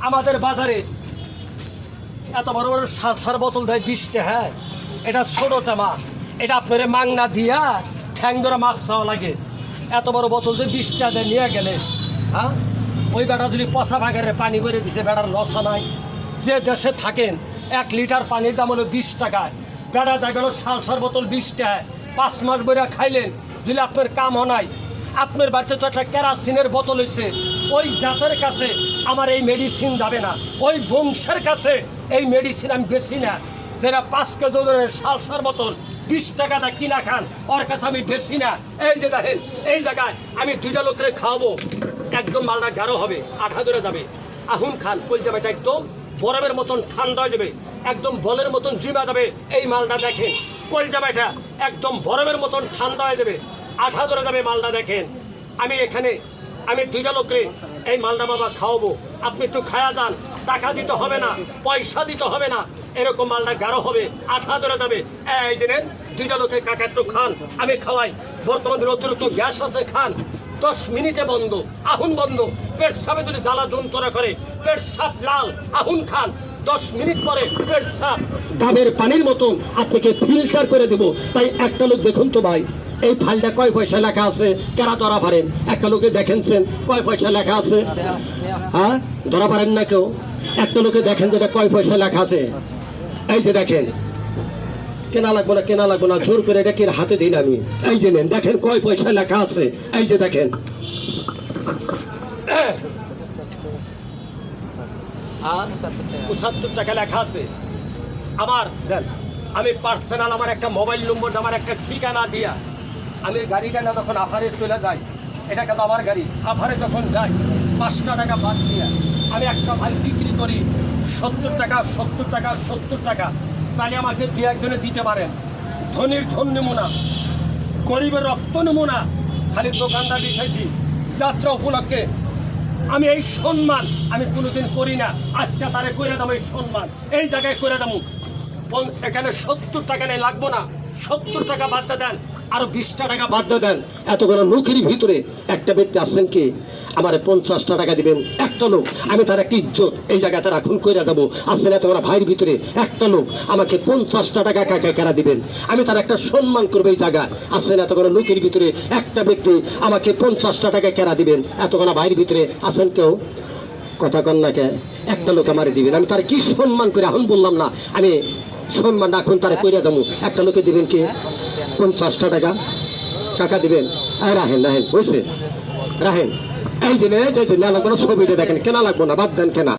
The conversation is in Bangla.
আমাদের বাজারে এত বড় বড় সার বোতল দেয় 20 টাকা। এটা ছোটোটা মাছ, এটা আপনার মাংনা দিয়া ঠ্যাং ধরে মাপ চাওয়া লাগে। এত বড় বোতল দিয়ে 20 টাকা দিয়ে নিয়ে গেলে, হ্যাঁ, ওই বেটা যদি পচা ভাগারে পানি ভরে দিছে, বেটার লসা নাই। যে দেশে থাকেন 1 লিটার পানির দাম হলো 20 টাকায়, বেটা দেখা গেল সার বোতল 20 টাকায়। 5 মাস বইরা খাইলেন, দিলে আপনার কাম নাই। আপনার বাড়িতে তো একটা কেরাসিনের বোতল হয়েছে, ওই জাতের কাছে আমার এই মেডিসিন যাবে না, ওই বংশের কাছে এই মেডিসিন আমি বেশি না। যারা 5 কেজি ওজনের সার বোতল 20 টাকাটা কিনা খান, ওর কাছে আমি বেশি না। এই যে দেখেন, এই জায়গায় আমি 2টা লোকের খাওয়াবো, একদম মালটা গাঢ় হবে, আঠা ধরে যাবে। আহুন খান, কলজাটা একদম বরফের মতন ঠান্ডা হয়ে যাবে, একদম বলের মতন জিমা যাবে। এই মালটা দেখেন, কলজাটা একদম বরফের মতন ঠান্ডা হয়ে যাবে, আঠা ধরে যাবে। মালটা দেখেন, আমি 2টা লোককে এই মালটা বাবা খাওয়াবো, আপনি একটু খায়া যান। টাকা দিতে হবে না, পয়সা দিতে হবে না, এরকম মালটা গাঢ় হবে, আঠা ধরে যাবে। এই দিনের 2টা লোকে কাকা একটু খান, আমি খাওয়াই। বর্তমানে অতিরিক্ত গ্যাস আছে, খান। 10 মিনিটে বন্ধ, আহুন বন্ধ। পেট সাপে যদি জ্বালা যন্ত্রণা করে, পেট সাপ লাল, আহুন খান। 10 মিনিট পরে পেট সাপ ডাবের পানির মতন আপনাকে ফিল্টার করে দেব। তাই একটা লোক দেখুন তো ভাই, এই ফাইলটা কয় পয়সা লেখা আছে, কেরা ধরা পারেন? একটা লোকে দেখেনছেন কয় পয়সা লেখা আছে? হ্যাঁ, ধরা পারেন না কেউ? একটা লোকে দেখেন যেটা কয় পয়সা লেখা আছে। এই যে দেখেন, কেনা লাগবো না, কেনা লাগবো না, জোর করে এটা কির হাতে দিন আমি। এই যে নেন, দেখেন কয় পয়সা লেখা আছে। এই যে দেখেন, 75 টাকা লেখা আছে। আমার দেন, আমি পার্সোনাল আমার একটা মোবাইল নম্বর, আমার একটা ঠিকানা দিয়া আমি গাড়িটা না যখন আফারে চলে যাই, এটা কিন্তু আমার গাড়ি, আফারে যখন যাই 5 টাকা বাদ দিয়া আমি একটা ভাই বিক্রি করি 70 টাকা, 70 টাকা, 70 টাকা। চাইলে আমাকে 2-1 দিতে পারেন। ধনীর ধন নমুনা, গরিবের রক্ত নমুনা। খালি দোকানদার দিয়েছি যাত্রা উপলক্ষে। আমি এই সম্মান আমি কোনোদিন করি না, আজকে তারে করে দাম এই সম্মান, এই জায়গায় করে দাম। এখানে 70 টাকা নেই, লাগবো না, 70 টাকা বাদ দেন, আরো 20 টাকা বাদ দেন। এতগুলো লোকের ভিতরে একটা ব্যক্তি আসছেন কি আমার 50 টাকা দিবেন, একটা লোক, আমি তার একটা ইজ্জত এই জায়গাতে রাখুন করে দেবো। আসছেন এতগুলো ভাইয়ের ভিতরে একটা লোক আমাকে 50 টাকা কাকা কেনা দিবেন, আমি তার একটা সম্মান করবো এই জায়গায়। আসছেন এতগুলো লোকের ভিতরে একটা ব্যক্তি আমাকে 50 টাকা কেনা দিবেন, এতগুলো ভাইয়ের ভিতরে আসেন কেউ? কথা কন না কে? একটা লোক আমারে দিবেন, আমি তার কি সম্মান করে এখন বললাম না, আমি সম্মান এখন তারা কইরা দেবো। একটা লোকে দিবেন কি 50 টাকা কাকা দিবেন। রাহেন রাহেন, বুঝছে, রাহেন। এই যে না লাগবো না, ছবিটা দেখেন, কেনা লাগবো না, বাদ দেন কেনা।